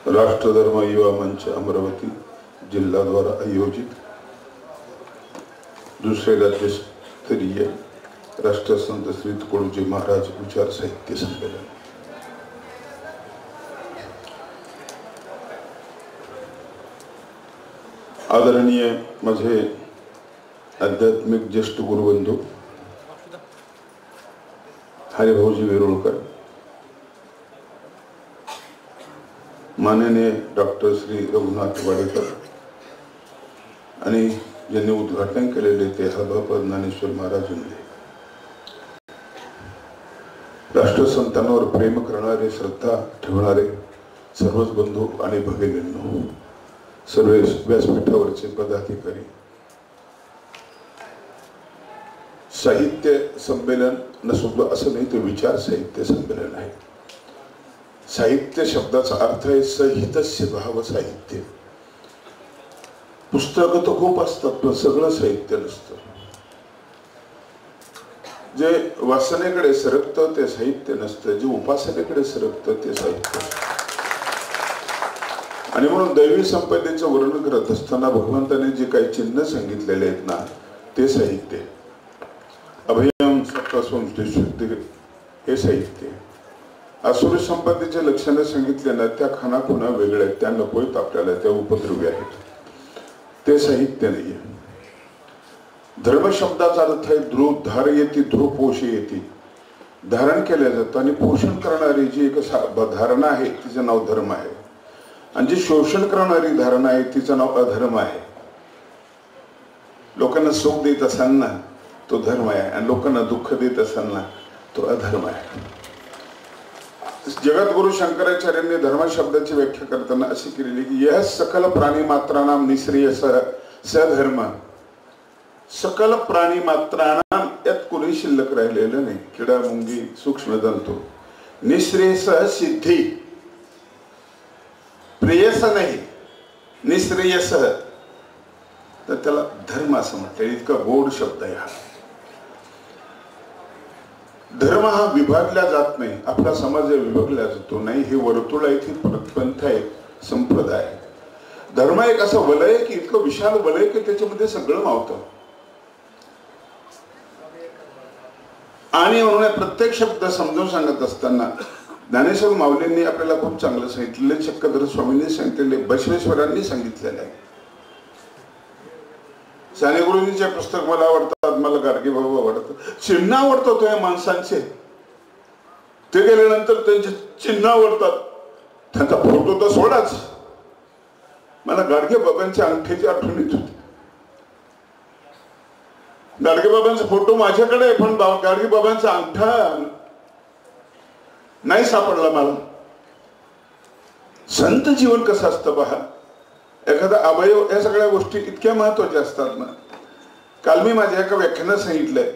राष्ट्रधर्म युवा मंच अमरावती जिल्हा द्वारा आयोजित दुसरे राज्यस्तरीय राष्ट्रसंत श्री तुकडोजी महाराज विचार साहित्य संमेलन। आदरणीय माझे आध्यात्मिक ज्येष्ठ गुरुबंधू हरिभाऊजी वेरुळकर, माननीय डॉक्टर श्री रघुनाथ वाडेकर आणि ज्यांनी उद्घाटन केलेले ते हबापद ज्ञानेश्वर महाराज यांनी, राष्ट्रसंतांवर प्रेम करणारे, श्रद्धा ठेवणारे सर्वच बंधू आणि भगिनींनो, सर्व व्यासपीठावरचे पदाधिकारी, साहित्य संमेलन नसुद्धा असं नाही, ते विचार साहित्य संमेलन आहे। साहित्य शब्दाचा अर्थ आहे सहितस्य भाव साहित्य। पुस्तक तर खूप असतात पण सगळं साहित्य नसतं। जे वासनेकडे सरकतं ते साहित्य नसतं, जे उपासनेकडे सरकतं ते साहित्य। आणि म्हणून दैवी संपदेचं वर्णन करत असताना भगवंताने जे काही चिन्ह सांगितलेले आहेत ना, ते साहित्य। अभयम सत्तासुष्टी हे साहित्य। आसुरी संपत्तीचे लक्षणे सांगितले ना, त्या खानाखुणा वेगळ्या आहेत, त्या नकोत आपल्याला, त्या उपद्रवी आहेत, ते साहित्य नाहीये। धर्म शब्दाचा अर्थ आहे ध्रुव धारयती, ध्रुव पोषयती, धारण केलं जातं आणि पोषण करणारी जी एक धारणा आहे तिचं नाव धर्म आहे, आणि जी शोषण करणारी धारणा आहे तिचं नाव अधर्म आहे। लोकांना सुख देत असताना तो धर्म आहे आणि लोकांना दुःख देत असताना तो अधर्म आहे। जगद्गुरु शंकराचार्यांनी धर्म शब्दाची व्याख्या करताना अशी केलेली की यह सकल प्राणी मात्रानाम निश्रेयस सधर्म। सकल प्राणी मात्रानाम यात कोणी शिल्लक राहिलेलं नाही, किडा मुंगी सूक्ष्म जंतू। निश्रेयस सिद्धी, प्रेयस नाही, निश्रेयस, तर त्याला धर्म असं म्हटलं। इतका गोड शब्द आहे हा। धर्म हा विभागला जात नाही, आपला समाज विभागला जातो नाही, हे वर्तुळ आहे, ती पंथ आहे, संप्रदाय। धर्म एक असं वलय की इतकं विशाल वलय की त्याच्यामध्ये सगळं मावतं। आणि म्हणून प्रत्येक शब्द समजून सांगत असताना ज्ञानेश्वर माऊलींनी आपल्याला खूप चांगलं सांगितलेले, चक्रधर स्वामींनी सांगितलेले, बसवेश्वरांनी सांगितलेलं आहे। साने गुरुजींचे पुस्तक मला आवडतात, मला गाडगे बाबा आवडतात, चिन्ह आवडतात या माणसांचे। ते गेल्यानंतर त्यांचे चिन्ह आवडतात, त्यांचा फोटो तर सोडाच। मला गाडगे बाबांच्या अंगठीची आठवण येत होती। गाडगे बाबांचा फोटो माझ्याकडे आहे पण गाडगे बाबांचा अंगठा नाही सापडला मला। संत जीवन कसं असतं पहा, एखादा अवयव, या सगळ्या गोष्टी इतक्या महत्वाच्या असतात ना। काल मी माझ्या एका व्याख्यानात सांगितलंय,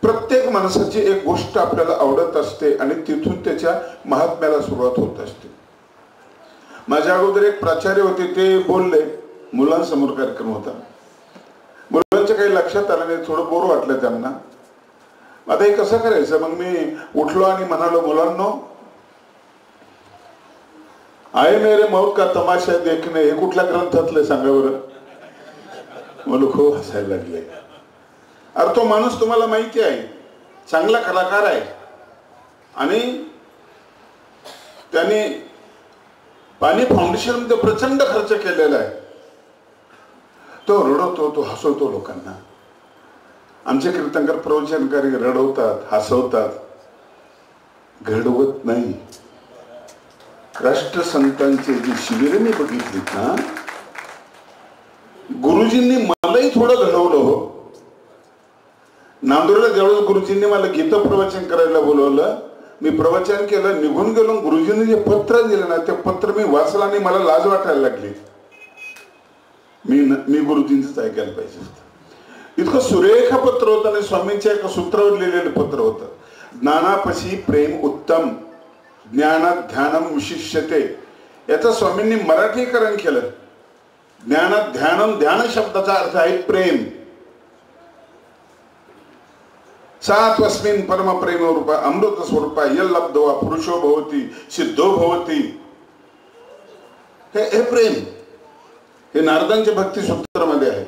प्रत्येक माणसाची एक गोष्ट आपल्याला आवडत असते आणि तिथून त्याच्या महात्म्याला सुरुवात होत असते। माझ्या अगोदर एक प्राचार्य होते, ते बोलले, मुलांसमोर कार्यक्रम होता, मुलांच्या काही लक्षात आलं नाही, थोडं बोर वाटलं त्यांना। आता हे कसं करायचं, मग मी उठलो आणि म्हणालो, मुलांनो, आए मेरे मौत का तमाशा देखणे हे कुठल्या ग्रंथातले सांगा बरं। मला खूप हसायला लागले। अरे तो माणूस तुम्हाला माहिती आहे, चांगला कलाकार आहे आणि त्यांनी पाणी फाउंडेशन मध्ये प्रचंड खर्च केलेला आहे। तो रडवतो, तो हसवतो लोकांना। आमचे कीर्तनकार प्रवचनकारी रडवतात, हसवतात, घडवत नाही। राष्ट्रसंतांचे जी शिबिरे मी बघितलीत ना, गुरुजींनी मलाही थोडं घडवलं हो। नांदुरला ज्यावेळेस गुरुजींनी मला गीता प्रवचन करायला बोलवलं, मी प्रवचन केलं, निघून गेलो। गुरुजींनी जे पत्र दिलं ना, ते पत्र मी वाचलं आणि मला लाज वाटायला लागली। मी गुरुजींचंच ऐकायला पाहिजे होतं। इतकं सुरेख पत्र होतं आणि स्वामींच्या एका सूत्रावर लिहिलेलं पत्र होतं, ज्ञानापशी प्रेम उत्तम, ज्ञानात ध्यानम विशिष्यते। याचं स्वामींनी मराठीकरण केलं। ज्ञानात ध्यानम, ध्यान शब्दाचा अर्थ आहे प्रेम। सात्वस्मिन् परम प्रेम रूपा अमृत स्वरूपा यल्लब्ध्वा पुरुषो भवति सिद्धो भवति। हे प्रेम, हे नारदांच्या भक्ती सूत्रामध्ये आहे.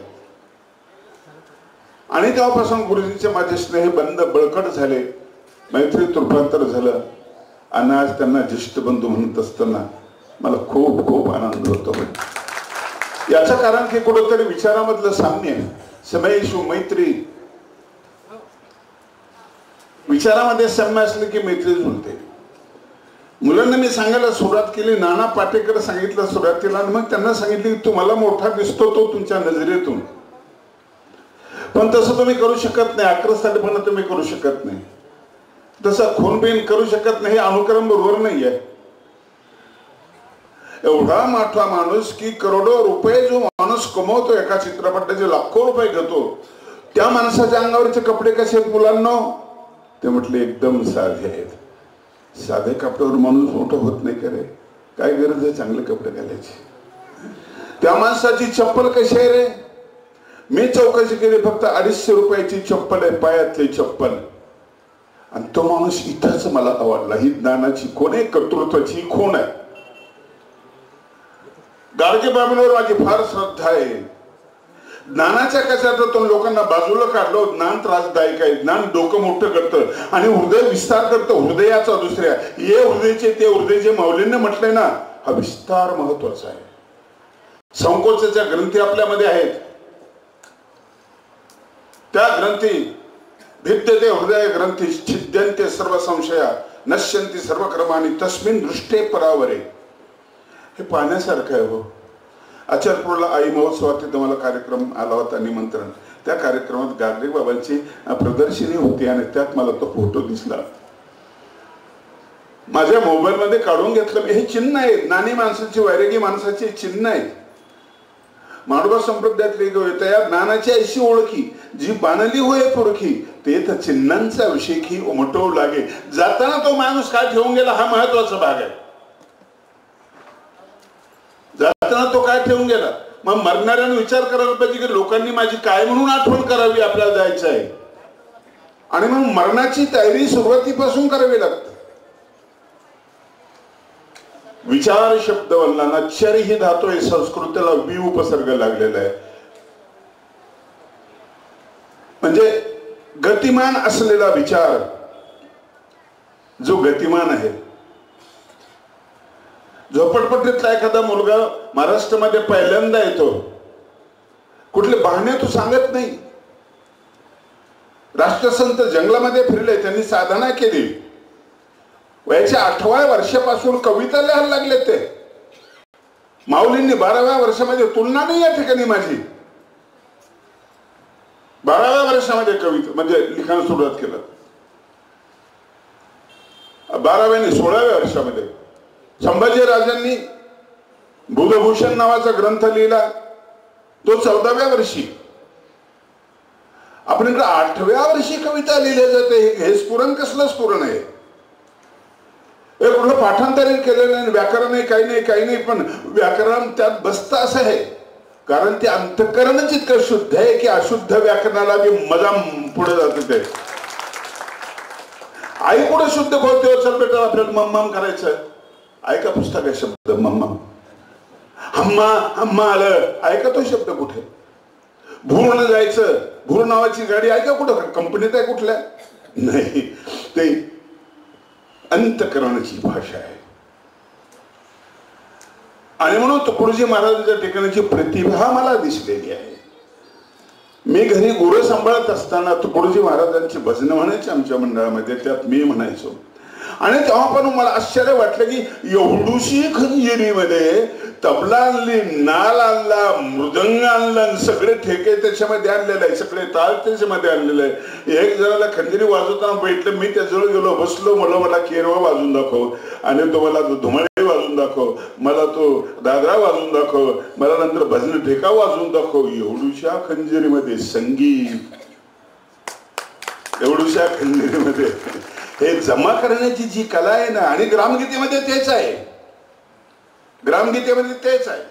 आणि तेव्हापासून गुरुजींचे माझे स्नेह बंद बळकट झाले, मैत्रीत रूपांतर झालं. आणि आज त्यांना ज्येष्ठ बंधू म्हणत असताना मला खूप खूप आनंद होतो. याचं कारण की कुठंतरी विचारामधलं साम्य, समयेशु मैत्री, विचारामध्ये साम्य असले की मैत्री जुळते. मुलांना मी सांगायला सुरुवात केली, नाना पाटेकर सांगितलं सुरुवातीला, आणि मग त्यांना सांगितले की तुम्हाला मोठा दिसतो तो तुमच्या नजरेतून, पण तसं तुम्ही करू शकत नाही. आक्रस्ताळेपणा तुम्ही करू शकत नाही, तसं खूनबीन करू शकत नाही. अनुक्रम बरोबर नाहीये. एवढा मोठा माणूस की करोडो रुपये जो माणूस कमवतो, एका चित्रपटाचे लाखो रुपये घेतो, त्या माणसाच्या अंगावरचे कपडे कसे आहेत मुलांना? ते म्हटले एकदम साधे आहेत. साधे कपड्यावर माणूस मोठं होत नाही का रे? काय गरज आहे चांगले कपडे घालायची? त्या माणसाची चप्पल कशी आहे रे? मी चौकशी केली, फक्त 250 रुपयाची चप्पल आहे, पायातली चप्पल. आणि तो माणूस इथंच मला आवडला. ही ज्ञानाची खूण आहे, कर्तृत्वाची खूण आहे. गाडगे बाबांवर माझी फार श्रद्धा आहे. ज्ञानाच्या कशातून लोकांना बाजूला काढलं. ज्ञान त्रासदायक आहे, ज्ञान डोकं मोठं करतं आणि हृदय विस्तार करतं. हृदयाचा दुसऱ्या ये हृदयचे ते हृदय जे माऊलींनी म्हटलंय ना, हा विस्तार महत्वाचा आहे. संकोचाच्या ग्रंथी आपल्यामध्ये आहेत, त्या ग्रंथी भिद्यते हृदय ग्रंथी छिद्यन्ते सर्व संशया नश्यन्ति सर्व कर्माणि तस्मिन् दृष्टे परावरे. हे पाहण्यासारखं आहे हो. आचारपूरला आई महोत्सवात तिथं मला कार्यक्रम आला होता, निमंत्रण. त्या कार्यक्रमात गाडगे बाबांची प्रदर्शनी होती आणि त्यात मला तो फोटो दिसला. माझ्या मोबाईल मध्ये काढून घेतलं. हे चिन्ह आहेत, ज्ञानी माणसाची, वैरागी माणसाची चिन्ह आहेत. माडोबा संप्रदायातली त्या ज्ञानाची अशी ओळखी जी बाणली होय पुरखी, ते तर चिन्हांचा विषय की उमटवू लागे. जाताना तो माणूस काय ठेवून गेला हा महत्वाचा भाग आहे. जाताना तो काय ठेवून गेला. मग मरणाऱ्याने विचार करायला पाहिजे की लोकांनी माझी काय म्हणून आठवण करावी, आपल्याला जायचं आहे. आणि मग मरणाची तयारी सुरुवातीपासून करावी लागते. विचार शब्द वल्लाना चर ही धातू आहे, संस्कृतीला वि उपसर्ग लागलेला आहे. म्हणजे गतिमान असलेला विचार जो गतिमान आहे. झोपडपट्टीतला एखादा मुलगा महाराष्ट्रामध्ये पहिल्यांदा येतो, कुठले बहाणे तो सांगत नाही. राष्ट्रसंत जंगलामध्ये फिरले, त्यांनी साधना केली. वयाच्या 8व्या वर्षापासून कविता लिहायला लागले ते. माऊलींनी 12व्या वर्षामध्ये, तुलना नाही या ठिकाणी माझी, 12व्या वर्षामध्ये कविता म्हणजे लिखाण सुरुवात केलं. 12व्या 16व्या वर्षामध्ये संभाजी राजांनी बुधभूषण नावाचा ग्रंथ लिहिला, तो 14व्या वर्षी. आपण इकडे 8व्या वर्षी कविता लिहिल्या जाते. हे स्फुरण कसलं स्फुरण आहे? हे कुठलं पाठांतर केलेलं नाही, व्याकरण नाही, काही नाही, पण व्याकरण त्यात बसतं असं आहे. कारण ते अंतःकरणच इतकं शुद्ध आहे की अशुद्ध व्याकरणाला बी मजा पुढे जाते. ते आई कुठे शुद्ध बोलते, चल बेटा आपल्याला मम्मम करायचं. ऐका पुस्तक आहे शब्द मम्मम. हम्मा हम्मा आलं, ऐका तो शब्द कुठे? भूर्ण जायचं, भूर नावाची गाडी ऐका कुठं? कंपनीत आहे कुठल्या? नाही, ते अंतःकरणाची भाषा आहे. आणि म्हणून तुकडोजी महाराजांच्या ठिकाणची प्रतिभा मला दिसलेली आहे. मी घरी गुरु सांभाळत असताना तुकडोजी महाराजांची भजनं म्हणायची आमच्या मंडळामध्ये, त्यात मी म्हणायचो. आणि तेव्हा पण मला आश्चर्य वाटलं की एवढूशी खंजिरीमध्ये तबला आणली, नाल आणला, मृदंग आणला, सगळे ठेके त्याच्यामध्ये आणलेले आहे, सगळे ताल त्याच्यामध्ये आणलेले आहे. एक जणाला खंजिरी वाजवताना बैठलं, मी त्याजवळ गेलो, बसलो, मला केरवा वाजून दाखव, आणि तो मला धुमाळे वाजून दाखव, मला तो दादरा वाजून दाखव, मला नंतर भजन ठेका वाजून दाखव. एवढूशा खंजिरीमध्ये संगीत, एवढूशा खंजिरीमध्ये हे जमा करण्याची जी कला आहे ना, आणि ग्रामगीतेमध्ये तेच आहे. ग्रामगीतेमध्ये तेच आहे.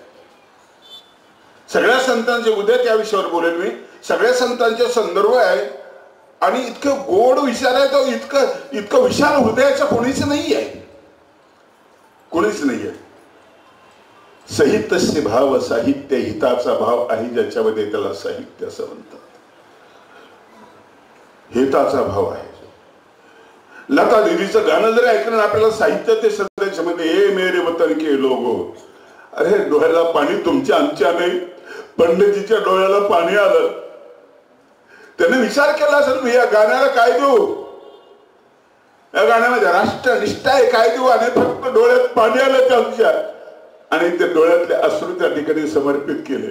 सगळ्या संतांचे, उद्या त्या विषयावर बोलेल मी, सगळ्या संतांचे संदर्भ आहे. आणि इतकं गोड विचार आहे तो, इतकं विशाल हृदयाचं कोणीच नाही आहे, कोणीच नाही आहे. सहितस्य भाव, साहित्य हिताचा भाव आहे ज्याच्यामध्ये त्याला साहित्य असं म्हणतात. हिताचा भाव आहे. लता दीदीचं गाणं जरी ऐकलं आपल्याला साहित्य ते सध्याच्यामध्ये ए मेरे वतन के लोगो. अरे डोळ्याला पाणी तुमच्या आमच्या नाही, पंडितजीच्या डोळ्याला पाणी आलं. त्याने विचार केला असेल मी या गाण्याला काय देऊ, या गाण्यामध्ये राष्ट्रनिष्ठा आहे काय देऊ, आणि फक्त डोळ्यात पाणी आलं त्यांच्या, आणि ते डोळ्यातले अश्रू त्या ठिकाणी समर्पित केले.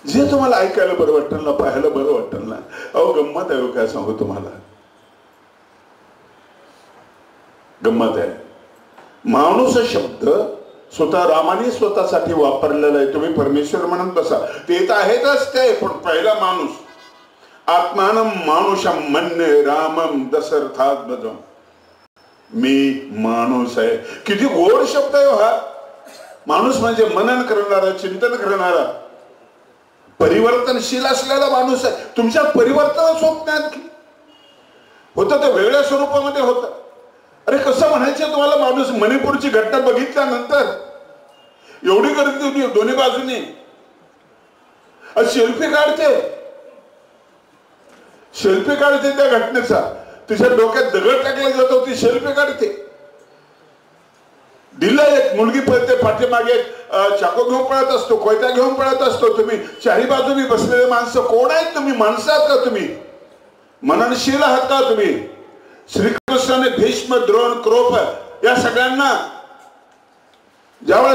जे तुम्हाला ऐकायला बरं वाटेल ना, पाहायला बरं वाटेल ना. अहो गंमत आहे, काय सांगू तुम्हाला, गंमत आहे. माणूस शब्द स्वतः रामाने स्वतःसाठी वापरलेला आहे. तुम्ही परमेश्वर म्हणत बसा, ते तर आहेतच ते, पण पहिला माणूस आत्मानं मानुषम मन्ये रामम दशरथात्मजम. मी माणूस आहे. किती गोड शब्द आहे हा. माणूस म्हणजे मनन करणारा, चिंतन करणारा, परिवर्तनशील असलेला माणूस आहे. तुमच्या परिवर्तनच होत नाही, होतं ते वेगळ्या स्वरूपामध्ये होतं. अरे कसं म्हणायचं तुम्हाला, माणूस मणिपूरची घटना बघितल्यानंतर एवढी गर्दी होती दोन्ही बाजूनी, सेल्फी काढते त्या घटनेचा. तिच्या डोक्यात दगड टाकला जातो, ती सेल्फी काढते. दिल्ला एक मुलगी पळते, पाठीमागे चाकू घेऊन पळत असतो, कोयता घेऊन पळत असतो. तुम्ही चारी बाजूनी बसलेले माणसं कोण आहेत? तुम्ही माणसं आहात का? तुम्ही मननशील आहात का? तुम्ही श्रीकृष्णाने भीष्म, द्रोण, क्रोप या सगळ्यांना ज्यावेळेस